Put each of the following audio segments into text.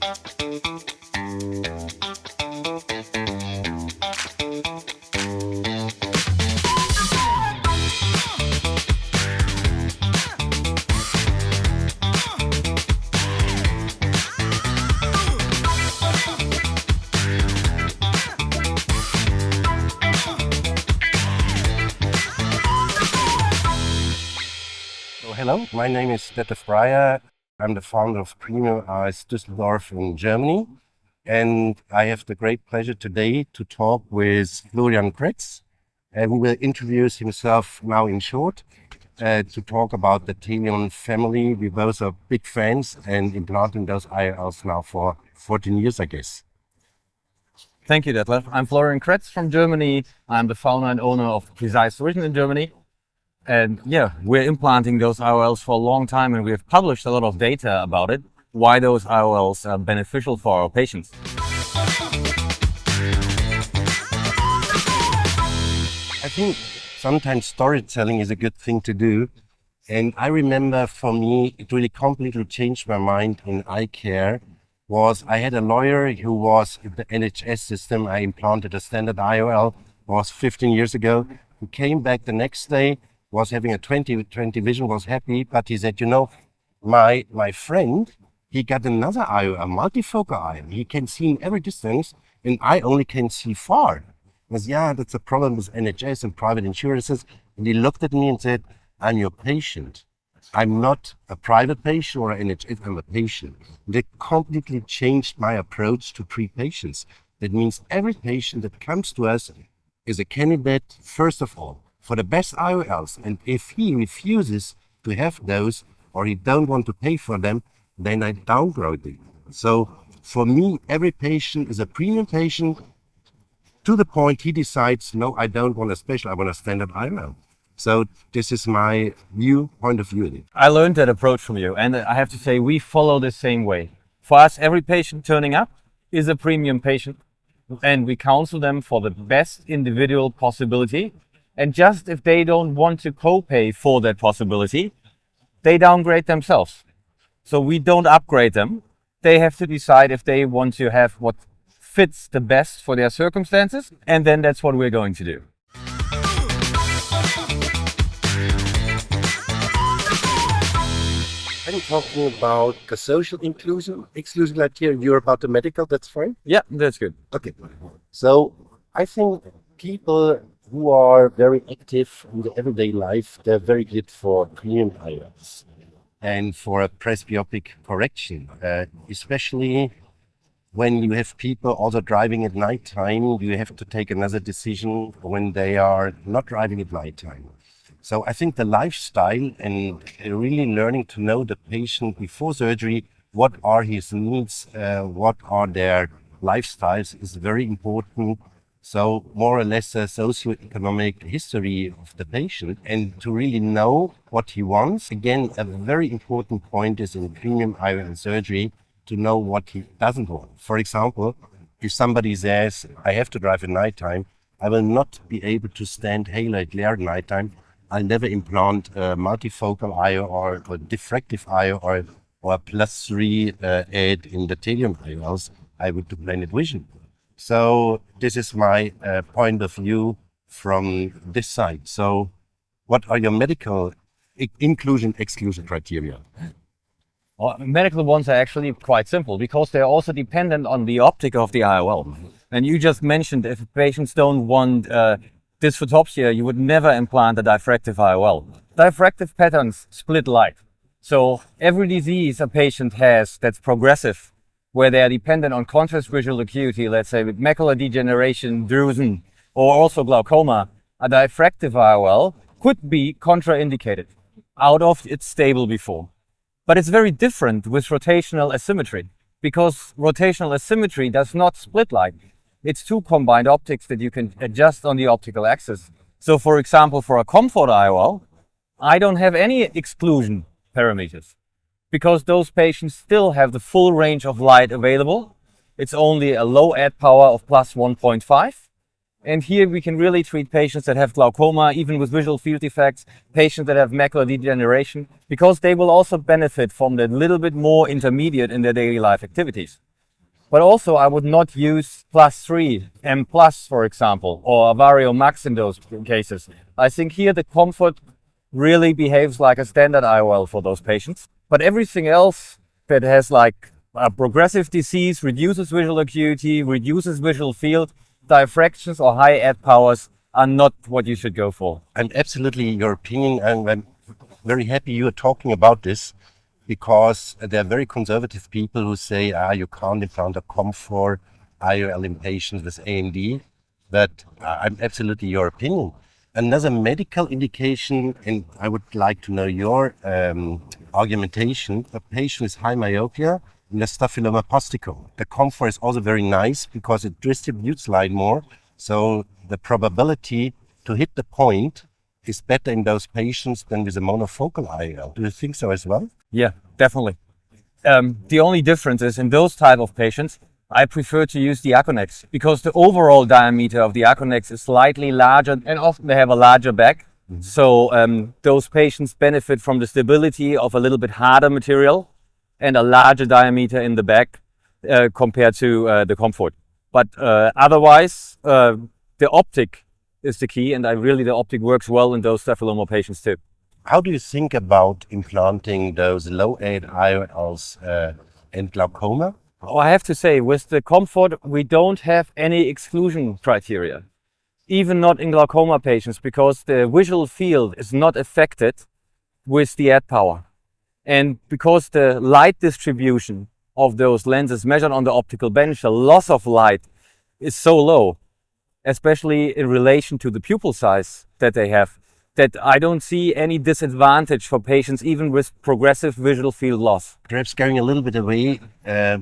Hello, my name is Detlev Breyer. I'm the founder of Premium IOL Düsseldorf in Germany. And I have the great pleasure today to talk with Florian Kretz. And he will introduce himself now in short to talk about the Detlev family. We both are big fans and implanting those IOLs now for 14 years, I guess. Thank you, Detlev. I'm Florian Kretz from Germany. I'm the founder and owner of Precise Vision in Germany. And yeah, we're implanting those IOLs for a long time, and we have published a lot of data about it, why those IOLs are beneficial for our patients. I think sometimes storytelling is a good thing to do. And I remember for me, it really completely changed my mind in eye care. I had a lawyer who was in the NHS system. I implanted a standard IOL, was 15 years ago. He came back the next day, was having a 20/20 vision, was happy, but he said, my friend, he got another IOL, a multifocal IOL. He can see in every distance, and I only can see far. I said, yeah, that's a problem with NHS and private insurances. And he looked at me and said, I'm your patient. I'm not a private patient or an NHS, I'm a patient. That completely changed my approach to treat patients. That means every patient that comes to us is a candidate, first of all, for the best IOLs, and if he refuses to have those or he don't want to pay for them, then I downgrade them. So for me, every patient is a premium patient to the point he decides, no, I don't want a special, I want a standard IOL. So this is my point of view. I learned that approach from you, and I have to say we follow the same way. For us, every patient turning up is a premium patient, and we counsel them for the best individual possibility. And just if they don't want to co-pay for that possibility, they downgrade themselves. So we don't upgrade them. They have to decide if they want to have what fits the best for their circumstances, and then that's what we're going to do. I'm talking about the social exclusion criteria. You're about the medical, that's fine? Yeah, that's good. Okay. So I think people who are very active in the everyday life, they're very good for premium IOLs and for a presbyopic correction, especially when you have people also driving at nighttime. You have to take another decision when they are not driving at nighttime. So I think the lifestyle and really learning to know the patient before surgery, what are his needs, what are their lifestyles is very important. So more or less a socioeconomic history of the patient, and to really know what he wants. Again, a very important point is in premium IOL surgery to know what he doesn't want. For example, if somebody says, I have to drive at nighttime, I will not be able to stand halo glare at nighttime. I'll never implant a multifocal IOL or a diffractive IOL or a +3 aid in the Detlev IOLs. I would do blended vision. So this is my point of view from this side. So what are your medical exclusion criteria? Well, medical ones are actually quite simple because they're also dependent on the optic of the IOL. And you just mentioned if patients don't want dysphotopsia, you would never implant a diffractive IOL. Diffractive patterns split light. So every disease a patient has that's progressive, where they are dependent on contrast visual acuity, let's say with macular degeneration, drusen, or also glaucoma, a diffractive IOL could be contraindicated out of its stable before. But it's very different with rotational asymmetry, because rotational asymmetry does not split light. It's two combined optics that you can adjust on the optical axis. So for example, for a comfort IOL, I don't have any exclusion parameters, because those patients still have the full range of light available. It's only a low add power of plus 1.5. And here we can really treat patients that have glaucoma, even with visual field defects, patients that have macular degeneration, because they will also benefit from that little bit more intermediate in their daily life activities. But also I would not use +3, M+, for example, or Vario Max in those cases. I think here the comfort really behaves like a standard IOL for those patients. But everything else that has like a progressive disease, reduces visual acuity, reduces visual field, diffractions or high ad powers are not what you should go for. And absolutely your opinion, and I'm very happy you are talking about this, because there are very conservative people who say, you can't implant a comfort IOL in patients with AMD, but I'm absolutely your opinion. Another medical indication, and I would like to know your argumentation, a patient with high myopia in the staphyloma posticum. The comfort is also very nice because it distributes light more, so the probability to hit the point is better in those patients than with a monofocal IOL. Do you think so as well? Yeah, definitely. The only difference is in those type of patients, I prefer to use the Aconex because the overall diameter of the Aconex is slightly larger and often they have a larger back. Mm-hmm. So those patients benefit from the stability of a little bit harder material and a larger diameter in the back compared to the comfort. But otherwise, the optic is the key, and the optic works well in those staphyloma patients too. How do you think about implanting those low-aid IOLs and glaucoma? Oh, I have to say, with the comfort, we don't have any exclusion criteria, even not in glaucoma patients, because the visual field is not affected with the ad power. And because the light distribution of those lenses measured on the optical bench, the loss of light is so low, especially in relation to the pupil size that they have, that I don't see any disadvantage for patients even with progressive visual field loss. Perhaps going a little bit away,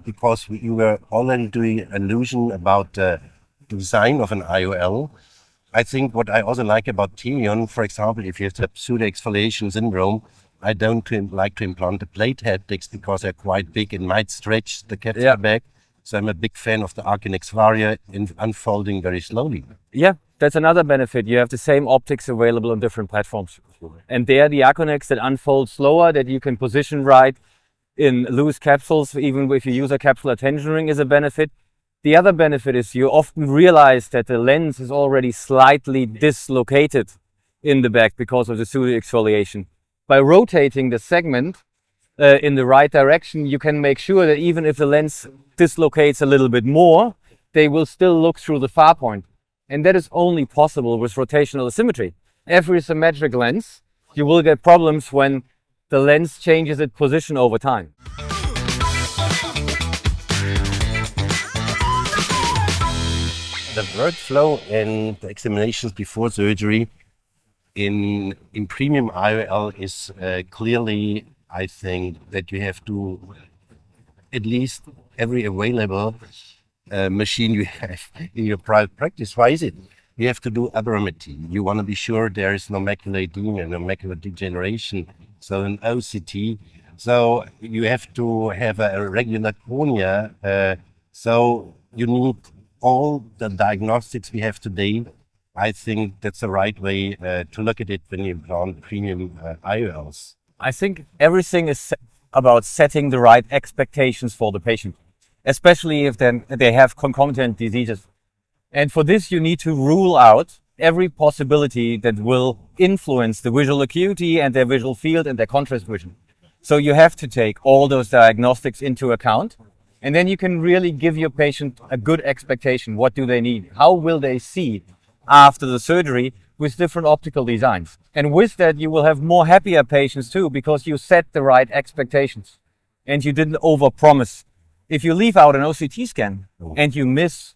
because you were already doing allusion about the design of an IOL. I think what I also like about Timion, for example, if you have pseudo-exfoliation syndrome, I don't like to implant the plate haptics because they're quite big and might stretch the capsular back. So I'm a big fan of the Aconex Vario in unfolding very slowly. Yeah, that's another benefit. You have the same optics available on different platforms. And there the Aconex that unfolds slower, that you can position right in loose capsules, even if you use a capsular tension ring, is a benefit. The other benefit is you often realize that the lens is already slightly dislocated in the back because of the pseudo-exfoliation. By rotating the segment in the right direction, you can make sure that even if the lens dislocates a little bit more, they will still look through the far point. And that is only possible with rotational asymmetry. Every symmetric lens, you will get problems when the lens changes its position over time. The workflow and the examinations before surgery in premium IOL is clearly, I think, that you have to, at least every available machine you have in your private practice. Why is it? You have to do aberrometry. You want to be sure there is no macular edema, no macular degeneration, so an OCT. So you have to have a regular cornea. So you need all the diagnostics we have today. I think that's the right way to look at it when you implant premium IOLs. I think everything is about setting the right expectations for the patient, especially if then they have concomitant diseases. And for this, you need to rule out every possibility that will influence the visual acuity and their visual field and their contrast vision. So you have to take all those diagnostics into account, and then you can really give your patient a good expectation. What do they need? How will they see after the surgery with different optical designs? And with that, you will have more happier patients too, because you set the right expectations and you didn't overpromise. If you leave out an OCT scan and you miss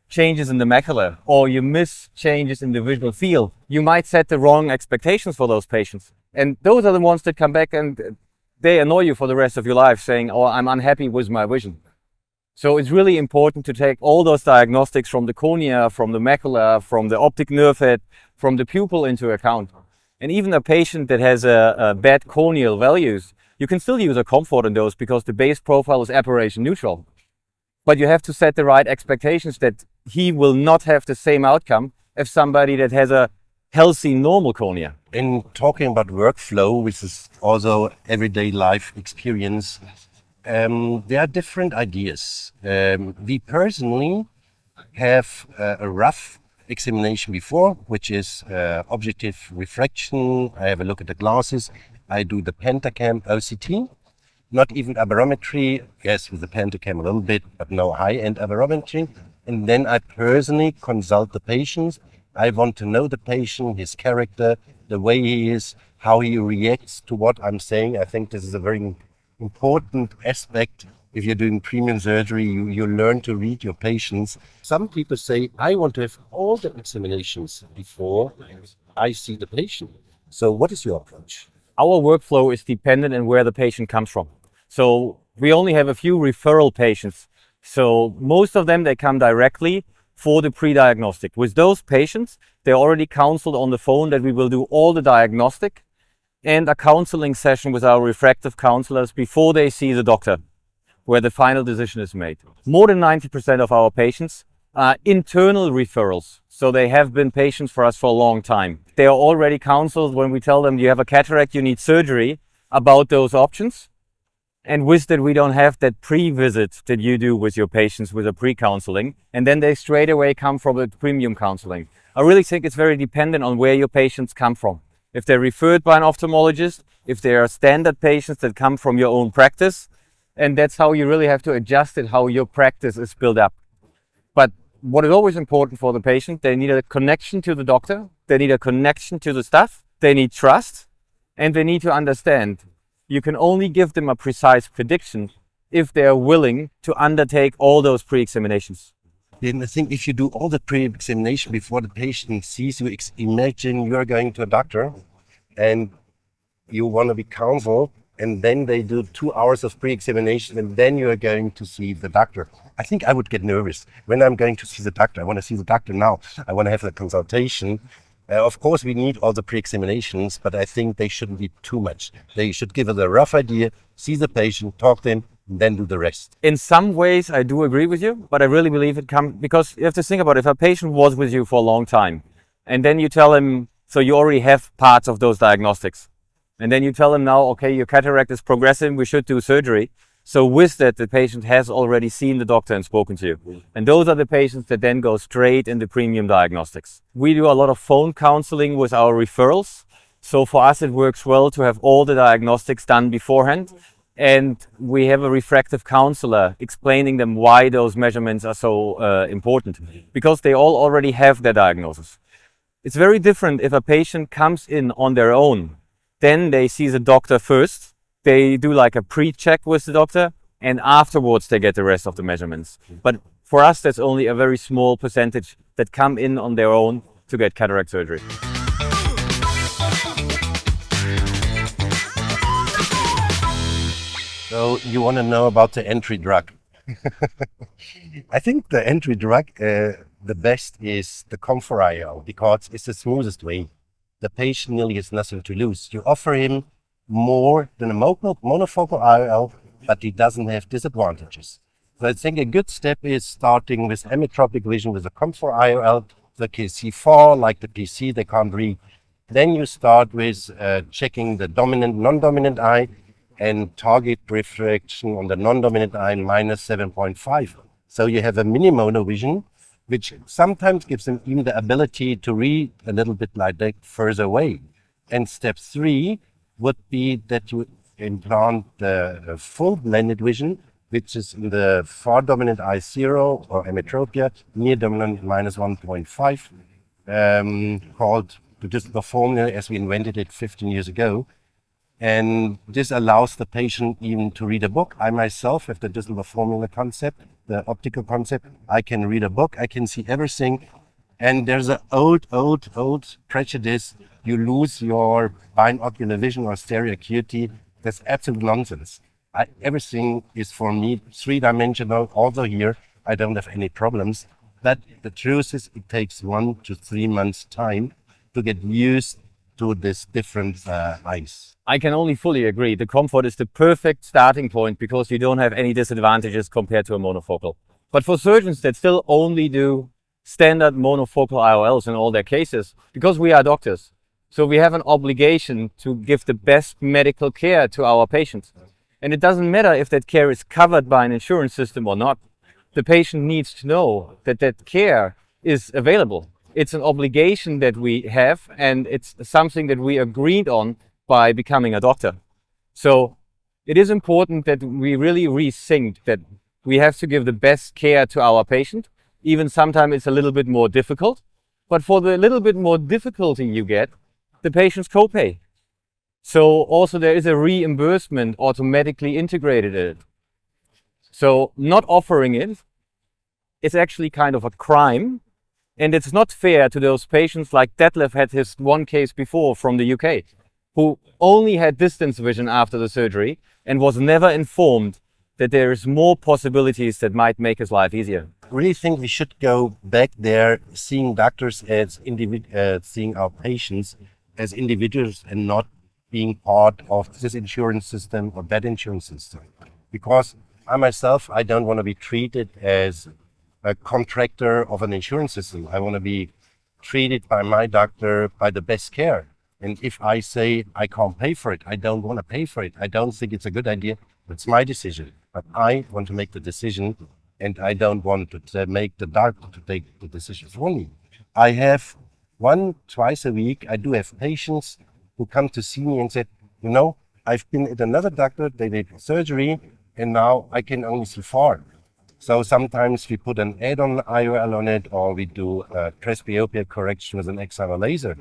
changes in the macula or you miss changes in the visual field, you might set the wrong expectations for those patients. And those are the ones that come back and they annoy you for the rest of your life, saying, oh, I'm unhappy with my vision. So it's really important to take all those diagnostics from the cornea, from the macula, from the optic nerve head, from the pupil into account. And even a patient that has a bad corneal values, you can still use a comfort in those because the base profile is aberration neutral. But you have to set the right expectations that he will not have the same outcome as somebody that has a healthy normal cornea. In talking about workflow, which is also everyday life experience, There are different ideas. We personally have a rough examination before, which is objective refraction. I have a look at the glasses. I do the pentacam OCT, not even aberrometry. Yes, with the pentacam a little bit, but no high-end aberrometry. And then I personally consult the patient. I want to know the patient, his character, the way he is, how he reacts to what I'm saying. I think this is a very important aspect. If you're doing premium surgery, you learn to read your patients. Some people say, I want to have all the examinations before I see the patient. So what is your approach? Our workflow is dependent on where the patient comes from. So we only have a few referral patients. So most of them, they come directly for the pre-diagnostic. With those patients, they're already counseled on the phone that we will do all the diagnostic and a counseling session with our refractive counselors before they see the doctor, where the final decision is made. More than 90% of our patients are internal referrals. So they have been patients for us for a long time. They are already counseled when we tell them you have a cataract, you need surgery, about those options. And with that, we don't have that pre-visit that you do with your patients with a pre-counseling. And then they straight away come from the premium counseling. I really think it's very dependent on where your patients come from. If they're referred by an ophthalmologist, if they are standard patients that come from your own practice, and that's how you really have to adjust it, how your practice is built up. But what is always important for the patient, they need a connection to the doctor, they need a connection to the staff, they need trust, and they need to understand. You can only give them a precise prediction if they are willing to undertake all those pre-examinations. Then I think if you do all the pre-examination before the patient sees you, imagine you're going to a doctor and you want to be counseled, and then they do 2 hours of pre-examination, and then you're going to see the doctor. I think I would get nervous when I'm going to see the doctor. I want to see the doctor now. I want to have a consultation. Of course, we need all the pre-examinations, but I think they shouldn't be too much. They should give us a rough idea, see the patient, talk to him, and then do the rest. In some ways, I do agree with you, but I really believe it comes because you have to think about it. If a patient was with you for a long time, and then you tell him, so you already have parts of those diagnostics, and then you tell him now, okay, your cataract is progressing, we should do surgery. So with that, the patient has already seen the doctor and spoken to you. And those are the patients that then go straight into premium diagnostics. We do a lot of phone counseling with our referrals. So for us, it works well to have all the diagnostics done beforehand. And we have a refractive counselor explaining them why those measurements are so important, because they all already have their diagnosis. It's very different if a patient comes in on their own. Then they see the doctor first. They do like a pre-check with the doctor, and afterwards they get the rest of the measurements. But for us, that's only a very small percentage that come in on their own to get cataract surgery. So you want to know about the entry drug. I think the entry drug, the best is the comfort IOL, because it's the smoothest way. The patient nearly has nothing to lose. You offer him more than a monofocal IOL, but he doesn't have disadvantages. So I think a good step is starting with ametropic vision with a comfort IOL. They can see far, like the PC, they can't read. Then you start with checking the dominant, non-dominant eye, and target refraction on the non-dominant eye minus 7.5. So you have a mini mono vision, which sometimes gives them even the ability to read a little bit like that further away. And step 3 would be that you implant the full blended vision, which is in the far dominant eye 0 or ametropia, near dominant minus 1.5, called the Detlev formula as we invented it 15 years ago. And this allows the patient even to read a book. I myself have the Detlev formula concept, the optical concept. I can read a book, I can see everything. And there's an old prejudice. You lose your binocular vision or stereo acuity. That's absolute nonsense. Everything is for me 3-dimensional. Also here, I don't have any problems. But the truth is, it takes 1 to 3 months time to get used to this different eyes. I can only fully agree. The comfort is the perfect starting point because you don't have any disadvantages compared to a monofocal. But for surgeons that still only do standard monofocal IOLs in all their cases, because we are doctors, so we have an obligation to give the best medical care to our patients. And it doesn't matter if that care is covered by an insurance system or not. The patient needs to know that that care is available. It's an obligation that we have, and it's something that we agreed on by becoming a doctor. So it is important that we really rethink that we have to give the best care to our patient. Even sometimes it's a little bit more difficult, but for the little bit more difficulty you get, the patients copay. So also there is a reimbursement automatically integrated in it. So not offering it is actually kind of a crime, and it's not fair to those patients like Detlev had his one case before from the UK, who only had distance vision after the surgery and was never informed that there is more possibilities that might make his life easier. I really think we should go back there, seeing doctors as seeing our patients as individuals and not being part of this insurance system or that insurance system. Because I myself, I don't want to be treated as a contractor of an insurance system. I want to be treated by my doctor by the best care. And if I say I can't pay for it, I don't want to pay for it. I don't think it's a good idea. It's my decision. But I want to make the decision, and I don't want to make the doctor to take the decision for me. I have twice a week, I do have patients who come to see me and said, I've been at another doctor, they did surgery, and now I can only see far. So sometimes we put an add-on IOL on it, or we do a presbyopia correction with an excimer laser.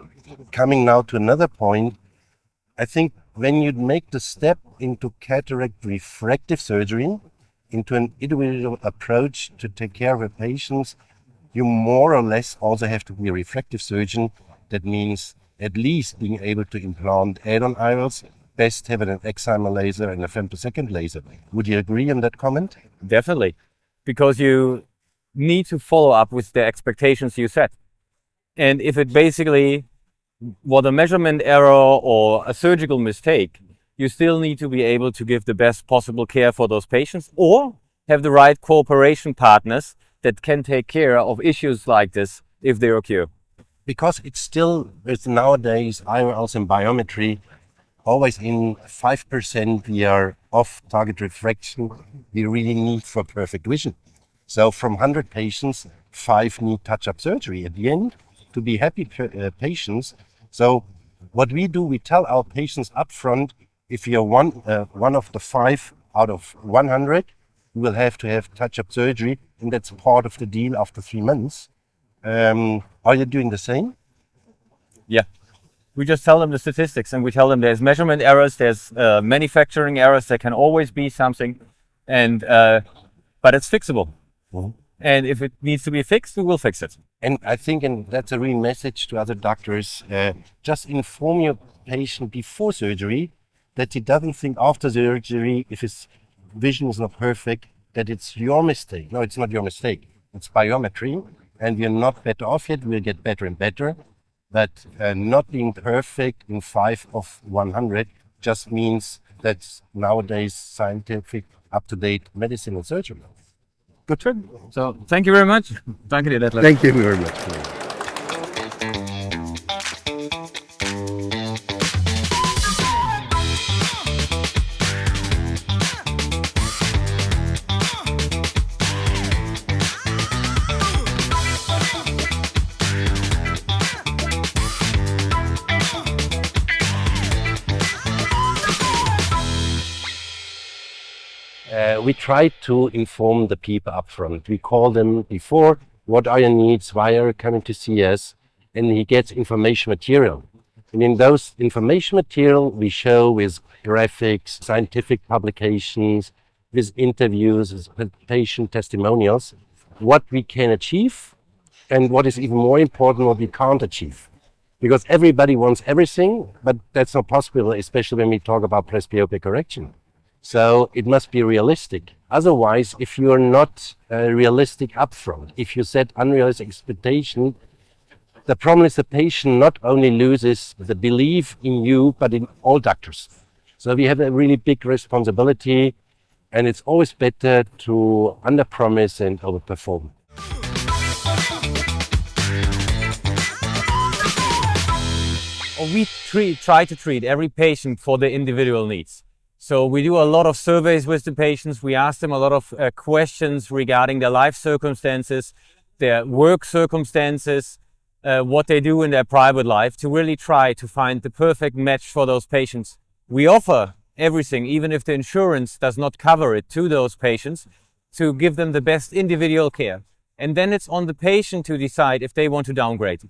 Coming now to another point, I think when you make the step into cataract refractive surgery, into an individual approach to take care of a patient, you more or less also have to be a refractive surgeon. That means at least being able to implant add-on IOLs, best having an excimer laser and a femtosecond laser. Would you agree on that comment? Definitely, because you need to follow up with the expectations you set. And if it basically was a measurement error or a surgical mistake, you still need to be able to give the best possible care for those patients, or have the right cooperation partners that can take care of issues like this if they occur. Because it's still, with nowadays IOLs and biometry, always in 5% we are off target refraction we really need for perfect vision. So from 100 patients, 5 need touch-up surgery at the end to be happy patients. So what we do, we tell our patients up front, if you're one of the 5 out of 100, you will have to have touch-up surgery, and that's part of the deal after 3 months. Are you doing the same? Yeah. We just tell them the statistics, and we tell them there's measurement errors, there's manufacturing errors, there can always be something, and but it's fixable. Mm-hmm. And if it needs to be fixed, we will fix it. And I think, and that's a real message to other doctors, just inform your patient before surgery that he doesn't think after surgery, if his vision is not perfect, that it's your mistake. No, it's not your mistake. It's biometry, and we're not better off yet. We'll get better and better. But not being perfect in 5 of 100 just means that's nowadays scientific, up-to-date medicine and surgery. Good. So thank you very much. Danke dir, Detlev. Thank you very much. We try to inform the people up front. We call them before, what are your needs, why are you coming to see us? And he gets information material. And in those information material, we show with graphics, scientific publications, with interviews, with patient testimonials, what we can achieve and what is even more important, what we can't achieve. Because everybody wants everything, but that's not possible, especially when we talk about presbyopia correction. So it must be realistic. Otherwise, if you're not realistic upfront, if you set unrealistic expectation, the problem is the patient not only loses the belief in you, but in all doctors. So we have a really big responsibility, and it's always better to underpromise and overperform. We try to treat every patient for their individual needs. So we do a lot of surveys with the patients. We ask them a lot of questions regarding their life circumstances, their work circumstances, what they do in their private life, to really try to find the perfect match for those patients. We offer everything, even if the insurance does not cover it, to those patients, to give them the best individual care. And then it's on the patient to decide if they want to downgrade.